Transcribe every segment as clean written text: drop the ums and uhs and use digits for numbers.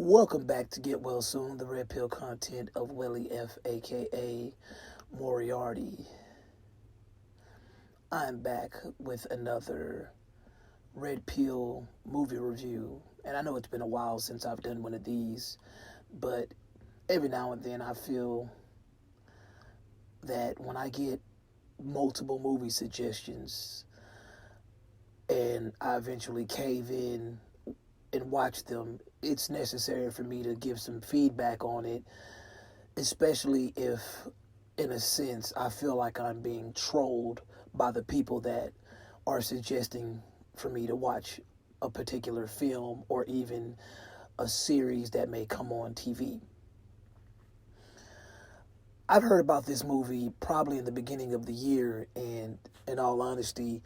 Welcome back to Get Well Soon, the Red Pill content of Welly F, aka Moriarty. I'm back with another Red Pill movie review, and I know it's been a while since I've done one of these, but every now and then I feel that when I get multiple movie suggestions and I eventually cave in and watch them, it's necessary for me to give some feedback on it, especially if, in a sense, I feel like I'm being trolled by the people that are suggesting for me to watch a particular film or even a series that may come on TV. I've heard about this movie probably in the beginning of the year, and in all honesty,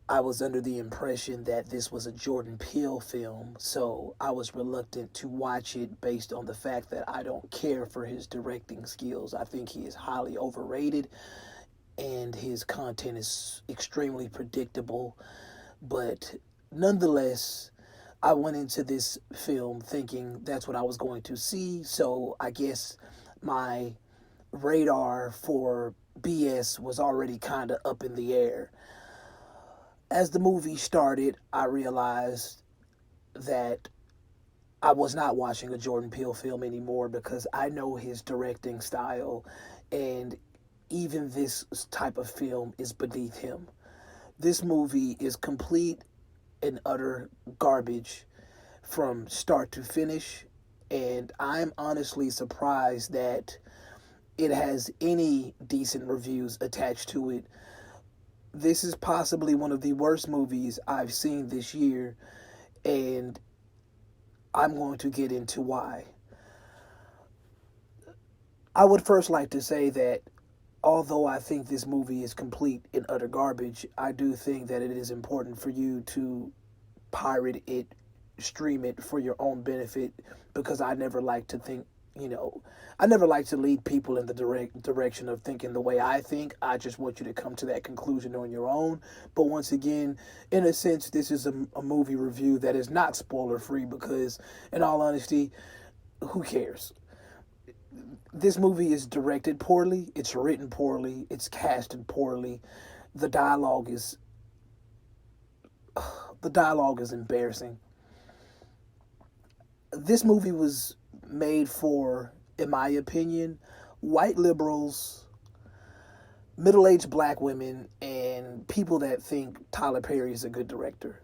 I was under the impression that this was a Jordan Peele film, so I was reluctant to watch it based on the fact that I don't care for his directing skills. I think he is highly overrated and his content is extremely predictable, but nonetheless, I went into this film thinking that's what I was going to see, so I guess my radar for BS was already kind of up in the air. As the movie started, I realized that I was not watching a Jordan Peele film anymore because I know his directing style, and even this type of film is beneath him. This movie is complete and utter garbage from start to finish, and I'm honestly surprised that it has any decent reviews attached to it. This is possibly one of the worst movies I've seen this year, and I'm going to get into why. I would first like to say that although I think this movie is complete and utter garbage, I do think that it is important for you to pirate it, stream it for your own benefit, because I never like to think, you know, I never like to lead people in the direction of thinking the way I think. I just want you to come to that conclusion on your own. But once again, in a sense, this is a movie review that is not spoiler free because, in all honesty, who cares? This movie is directed poorly, it's written poorly, it's casted poorly. The dialogue is the dialogue is embarrassing. This movie was made for, in my opinion, white liberals, middle aged black women, and people that think Tyler Perry is a good director.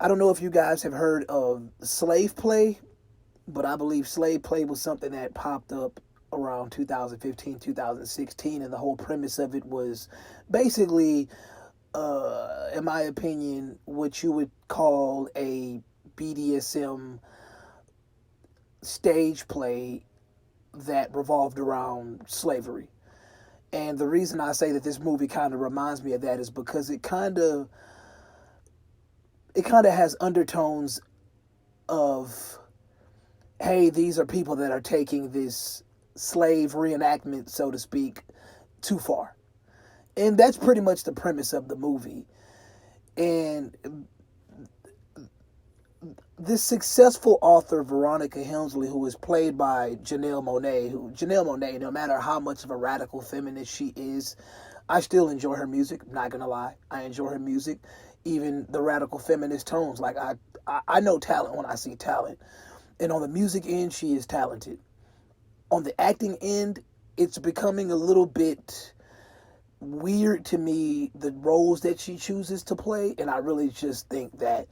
I don't know if you guys have heard of slave play, but I believe slave play was something that popped up around 2015, 2016, and the whole premise of it was basically, in my opinion, what you would call a BDSM stage play that revolved around slavery. And the reason I say that this movie kind of reminds me of that is because it kind of has undertones of, hey, these are people that are taking this slave reenactment, so to speak, too far. And that's pretty much the premise of the movie. And this successful author, Veronica Helmsley, who is played by Janelle Monáe, no matter how much of a radical feminist she is, I still enjoy her music. I'm not gonna lie, I enjoy her music, even the radical feminist tones. Like I know talent when I see talent, and on the music end, she is talented. On the acting end, it's becoming a little bit weird to me, the roles that she chooses to play, and I really just think that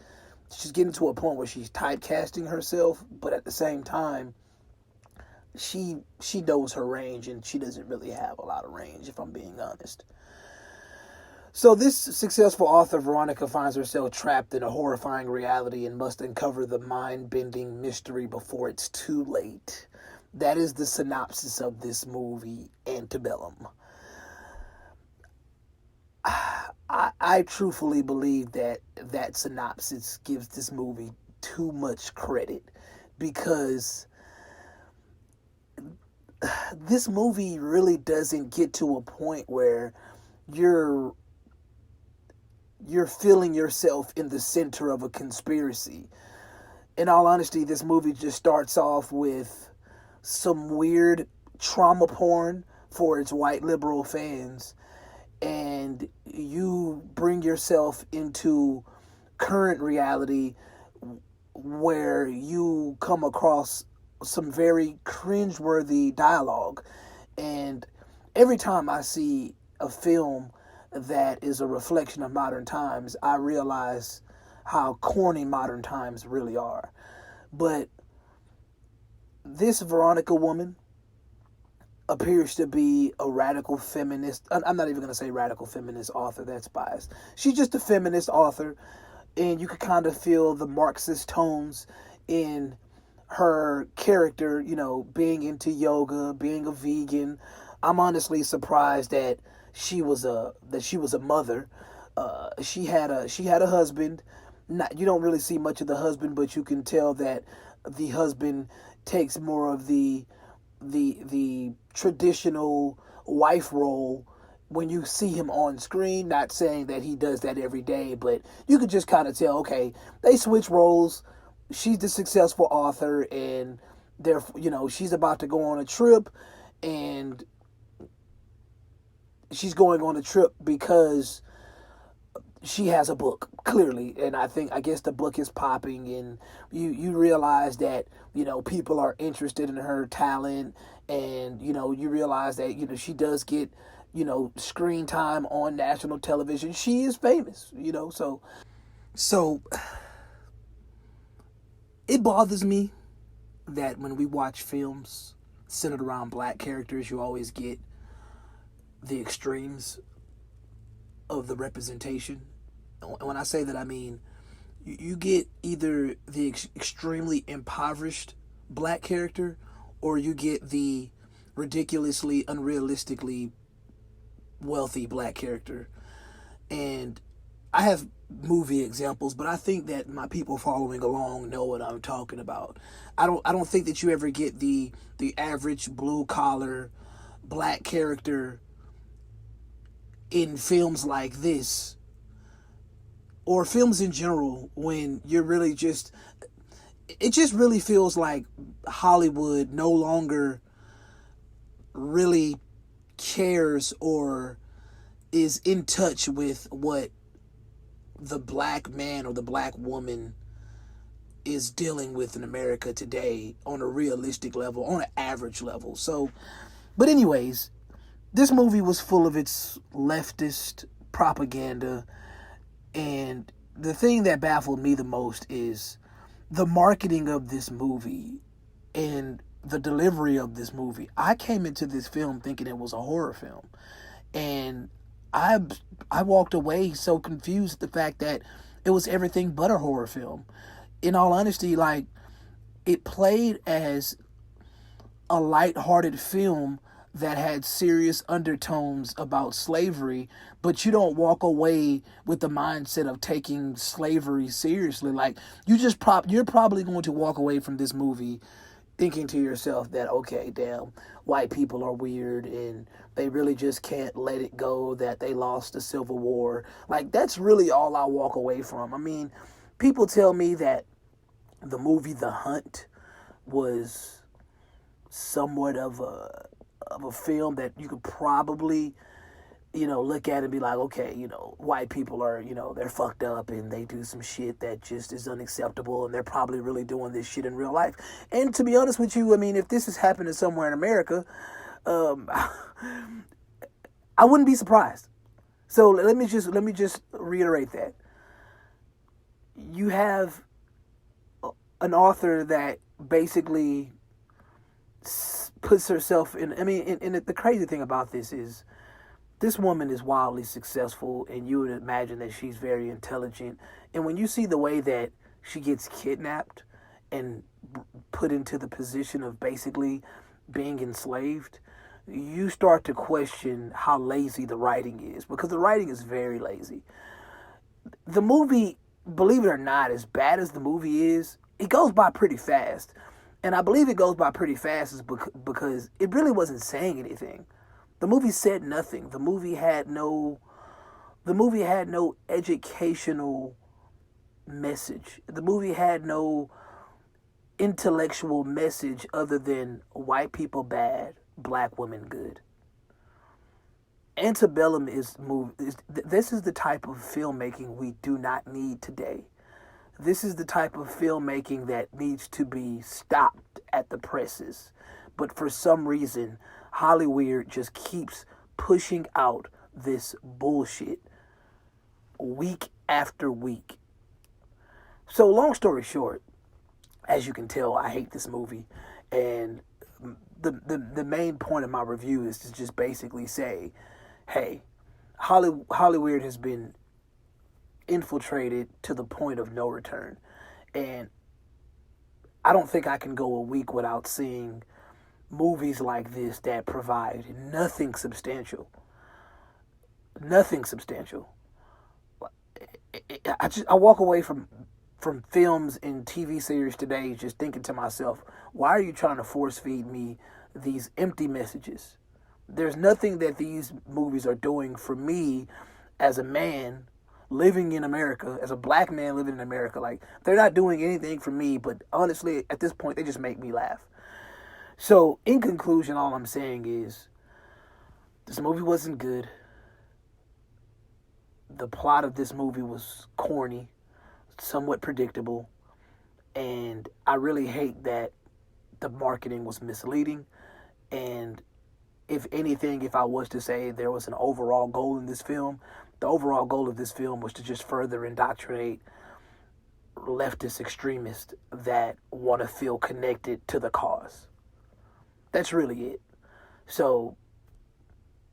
she's getting to a point where she's typecasting herself, but at the same time, she knows her range, and she doesn't really have a lot of range, if I'm being honest. So this successful author, Veronica, finds herself trapped in a horrifying reality and must uncover the mind-bending mystery before it's too late. That is the synopsis of this movie, Antebellum. I truthfully believe that that synopsis gives this movie too much credit, because this movie really doesn't get to a point where you're you're feeling yourself in the center of a conspiracy. in all honesty, this movie just starts off with some weird trauma porn for its white liberal fans, and you bring yourself into current reality where you come across some very cringeworthy dialogue. And every time I see a film that is a reflection of modern times, I realize how corny modern times really are. But this Veronica woman appears to be a radical feminist. I'm not even going to say radical feminist author, that's biased. She's just a feminist author, and you could kind of feel the Marxist tones in her character, you know, being into yoga, being a vegan. I'm honestly surprised that she was a mother. She had a husband. Not, you don't really see much of the husband, but you can tell that the husband takes more of the traditional wife role when you see him on screen. Not saying that he does that every day, but you could just kind of tell, okay, they switch roles. She's the successful author, and they're, you know, she's about to go on a trip, and she's going on a trip because she has a book, clearly. And I guess the book is popping, and you realize that, you know, people are interested in her talent, and, you know, you realize that, you know, she does get, you know, screen time on national television. She is famous, you know. So it bothers me that when we watch films centered around black characters, you always get the extremes of the representation. When I say that, I mean you get either the extremely impoverished black character, or you get the ridiculously, unrealistically wealthy black character. And I have movie examples, but I think that my people following along know what I'm talking about. I don't think that you ever get the average blue collar black character in films like this, or films in general, when you're really just, it just really feels like Hollywood no longer really cares or is in touch with what the black man or the black woman is dealing with in America today on a realistic level, on an average level. So, but anyways, this movie was full of its leftist propaganda, and the thing that baffled me the most is the marketing of this movie and the delivery of this movie. I came into this film thinking it was a horror film, and I walked away so confused at the fact that it was everything but a horror film. In all honesty, like, it played as a light-hearted film that had serious undertones about slavery, but you don't walk away with the mindset of taking slavery seriously. Like, you're probably going to walk away from this movie thinking to yourself that, okay, damn, white people are weird and they really just can't let it go that they lost the Civil War. Like, that's really all I walk away from. I mean, people tell me that the movie The Hunt was somewhat of a film that you could probably, you know, look at and be like, okay, you know, white people are, you know, they're fucked up and they do some shit that just is unacceptable, and they're probably really doing this shit in real life. And to be honest with you, I mean, if this is happening somewhere in America, I wouldn't be surprised. So let me just reiterate that. You have an author that basically puts herself in, I mean, and the crazy thing about this is, this woman is wildly successful, and you would imagine that she's very intelligent. And when you see the way that she gets kidnapped and put into the position of basically being enslaved, you start to question how lazy the writing is, because the writing is very lazy. The movie, believe it or not, as bad as the movie is, it goes by pretty fast. And I believe it goes by pretty fast is because it really wasn't saying anything. The movie said nothing. The movie had no educational message. The movie had no intellectual message other than white people bad, black women good. Antebellum this is the type of filmmaking we do not need today. This is the type of filmmaking that needs to be stopped at the presses. But for some reason, Hollywood just keeps pushing out this bullshit week after week. So long story short, as you can tell, I hate this movie. And the main point of my review is to just basically say, hey, Hollywood has been infiltrated to the point of no return. And I don't think I can go a week without seeing movies like this that provide nothing substantial. Nothing substantial. I walk away from films and TV series today just thinking to myself, why are you trying to force feed me these empty messages? There's nothing that these movies are doing for me as a man living in America, as a black man living in America. Like, they're not doing anything for me, but honestly, at this point, they just make me laugh. So, in conclusion, all I'm saying is, this movie wasn't good. The plot of this movie was corny, somewhat predictable, and I really hate that the marketing was misleading. And if anything, if I was to say there was an overall goal in this film, the overall goal of this film was to just further indoctrinate leftist extremists that want to feel connected to the cause. That's really it. So,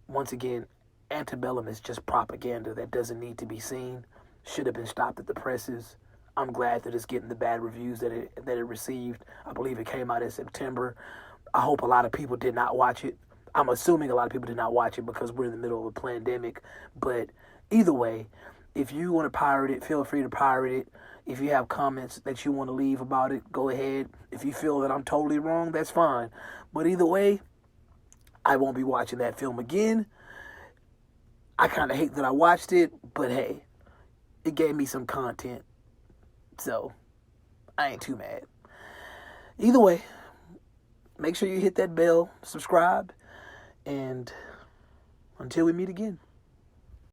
once again, Antebellum is just propaganda that doesn't need to be seen. Should have been stopped at the presses. I'm glad that it's getting the bad reviews that it received. I believe it came out in September. I hope a lot of people did not watch it. I'm assuming a lot of people did not watch it because we're in the middle of a pandemic. But either way, if you want to pirate it, feel free to pirate it. If you have comments that you want to leave about it, go ahead. If you feel that I'm totally wrong, that's fine. But either way, I won't be watching that film again. I kind of hate that I watched it, but hey, it gave me some content. So, I ain't too mad. Either way, make sure you hit that bell, subscribe, and until we meet again.